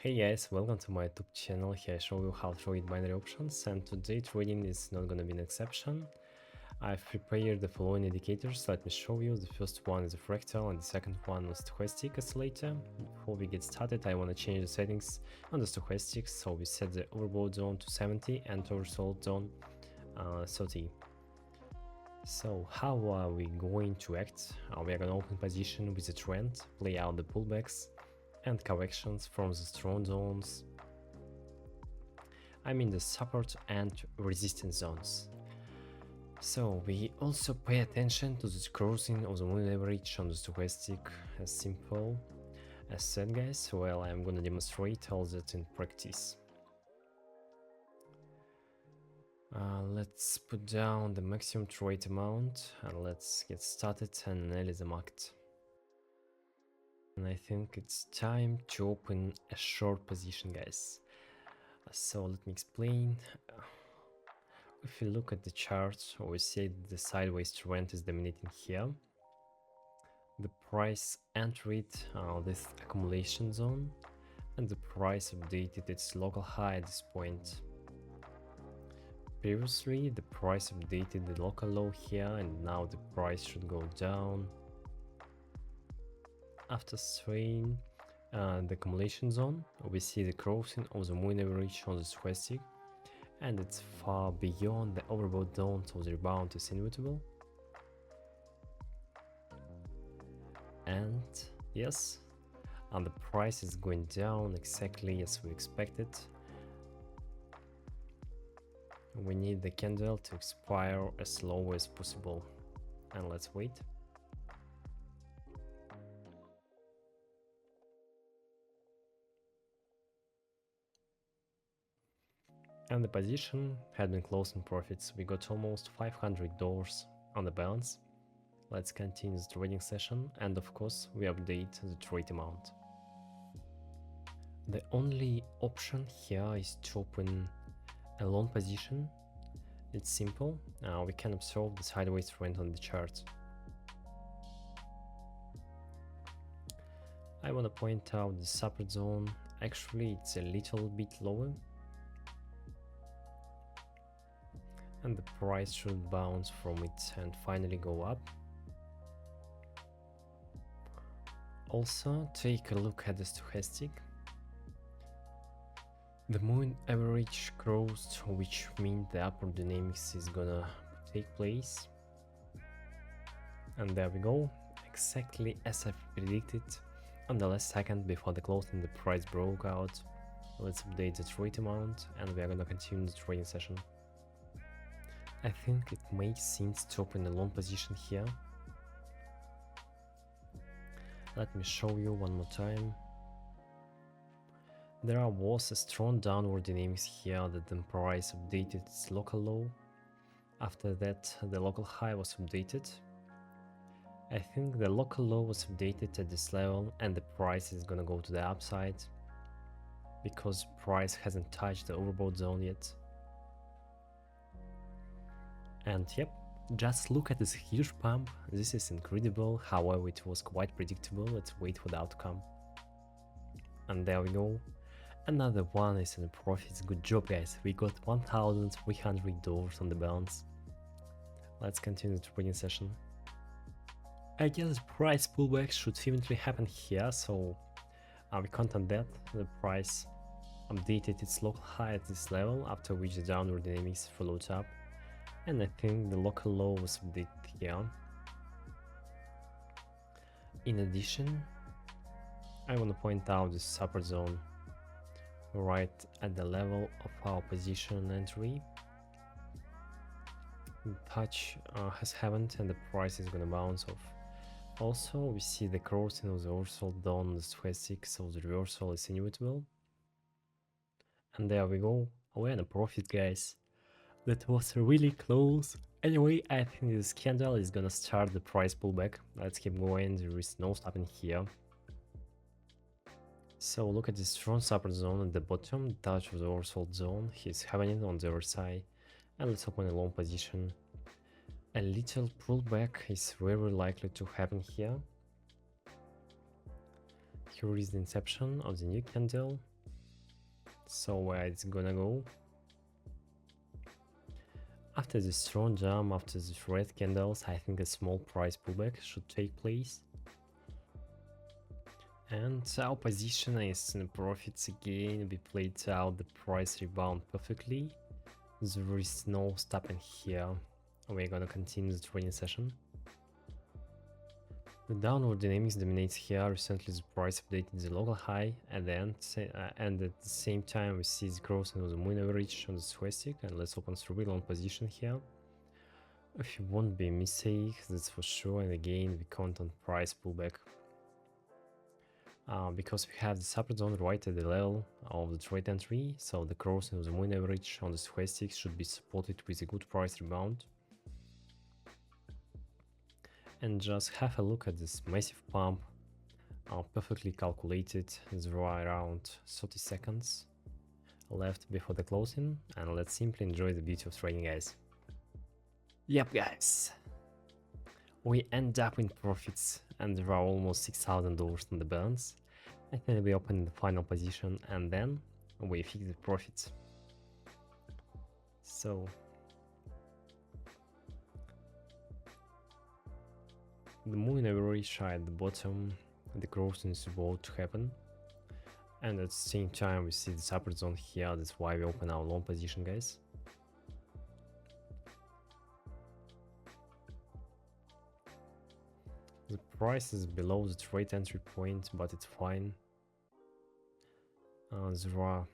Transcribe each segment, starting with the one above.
Hey guys, welcome to my YouTube channel. Here I show you how to trade binary options, and today trading is not gonna be an exception. I've prepared the following indicators. Let me show you. The first one is a fractal and the second one is stochastic oscillator. Before we get started, I want to change the settings on the stochastic. So we set the overbought zone to 70 and oversold zone 30. So how are we going to act? We are gonna open position with a trend, play out the pullbacks and corrections from the strong zones. I mean the support and resistance zones. So we also pay attention to the crossing of the moving average on the stochastic, as simple as said guys. Well, I'm gonna demonstrate all that in practice. Let's put down the maximum trade amount and let's get started and analyze the market. And I think it's time to open a short position, guys. So let me explain. If you look at the chart, we see the sideways trend is dominating here. The price entered this accumulation zone and the price updated its local high at this point. Previously, the price updated the local low here, and now the price should go down. After swaying the accumulation zone, we see the crossing of the moving average on the stochastic, and it's far beyond the overbought zone, so the rebound is inevitable. And yes, and the price is going down exactly as we expected. We need the candle to expire as low as possible, and let's wait. And the position had been closed in profits. We got almost $500 on the balance. Let's continue the trading session, and of course we update the trade amount. The only option here is to open a long position. It's simple. We can observe the sideways trend on the chart. I want to point out the support zone. Actually, it's a little bit lower, and the price should bounce from it and finally go up. Also, take a look at the stochastic. The moving average crossed, which means the upward dynamics is gonna take place. And there we go, exactly as I predicted. On the last second before the closing, the price broke out. Let's update the trade amount and we are gonna continue the trading session. I think it makes sense to open a long position here. Let me show you one more time. There was a strong downward dynamics here that the price updated its local low. After that, the local high was updated. I think the local low was updated at this level and the price is gonna go to the upside because price hasn't touched the overbought zone yet. And yep, just look at this huge pump. This is incredible. However, it was quite predictable. Let's wait for the outcome. And there we go. Another one is in profits. Good job guys, we got $1,300 on the balance. Let's continue the trading session. I guess price pullback should eventually happen here, so we count on that. The price updated its local high at this level, after which the downward dynamics followed up, and I think the local low was updated here. In addition, I want to point out the support zone right at the level of our position entry. The touch has happened and the price is gonna bounce off. Also, we see the crossing of the oversold down on the stochastic, so the reversal is inevitable. And there we go, we're in a profit guys. That was really close. Anyway, I think this candle is gonna start the price pullback. Let's keep going, there is no stopping here. So look at this strong support zone at the bottom, touch of the oversold zone, he's having it on the RSI, and let's open a long position. A little pullback is very likely to happen here. Here is the inception of the new candle. So where it's gonna go? After the strong jump, after the red candles, I think a small price pullback should take place. And our position is in profits again. We played out the price rebound perfectly. There is no stopping here. We're gonna continue the trading session. The downward dynamics dominates here. Recently the price updated the local high at the end, and at the same time we see the growth into the moving average on the stochastic. And let's open through long position here. If you won't be a mistake, that's for sure. And again we count on price pullback. Because we have the support zone right at the level of the trade entry, so the growth into the moving average on the stochastic should be supported with a good price rebound. And just have a look at this massive pump, perfectly calculated. There are around 30 seconds left before the closing, and let's simply enjoy the beauty of trading, guys. Yep, guys, we end up in profits, and there are almost $6,000 on the balance. I think we open the final position and then we fix the profits. So the moving average at the bottom, the growth is about to happen, and at the same time we see the support zone here. That's why we open our long position, guys. The price is below the trade entry point, but it's fine. There are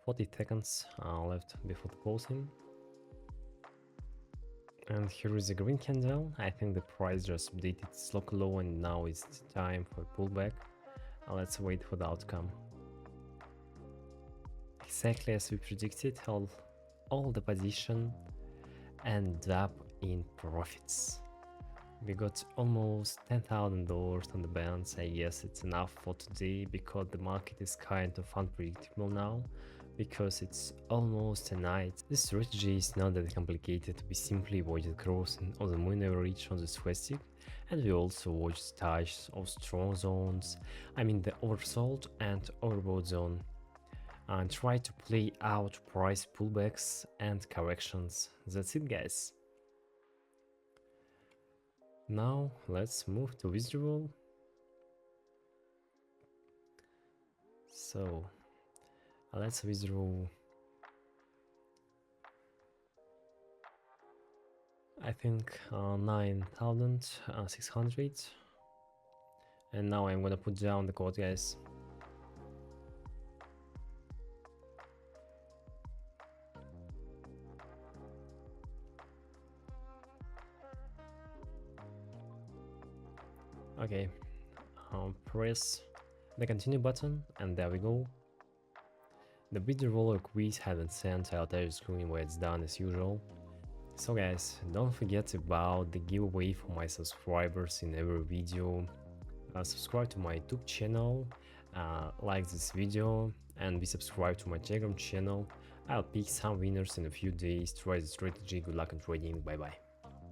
40 seconds left before the closing. And here is the green candle. I think the price just updated its local low and now it's time for a pullback. Let's wait for the outcome. Exactly as we predicted, all the position end up in profits. We got almost $10,000 on the balance. I guess it's enough for today because the market is kind of unpredictable now, because it's almost a night. This strategy is not that complicated. We simply watch the growth of the moving average on the stochastic, and we also watch the types of strong zones, I mean the oversold and overbought zone, and try to play out price pullbacks and corrections. That's it, guys. Now let's move to withdrawal. So let's withdraw, I think 9,600, and now I'm gonna put down the code, guys. Okay, press the continue button, and there we go. The withdrawal request hasn't sent. I'll tell you screen where it's done as usual. So guys, don't forget about the giveaway for my subscribers in every video. Subscribe to my YouTube channel, like this video, and be subscribed to my Telegram channel. I'll pick some winners in a few days. Try the strategy. Good luck in trading. Bye bye.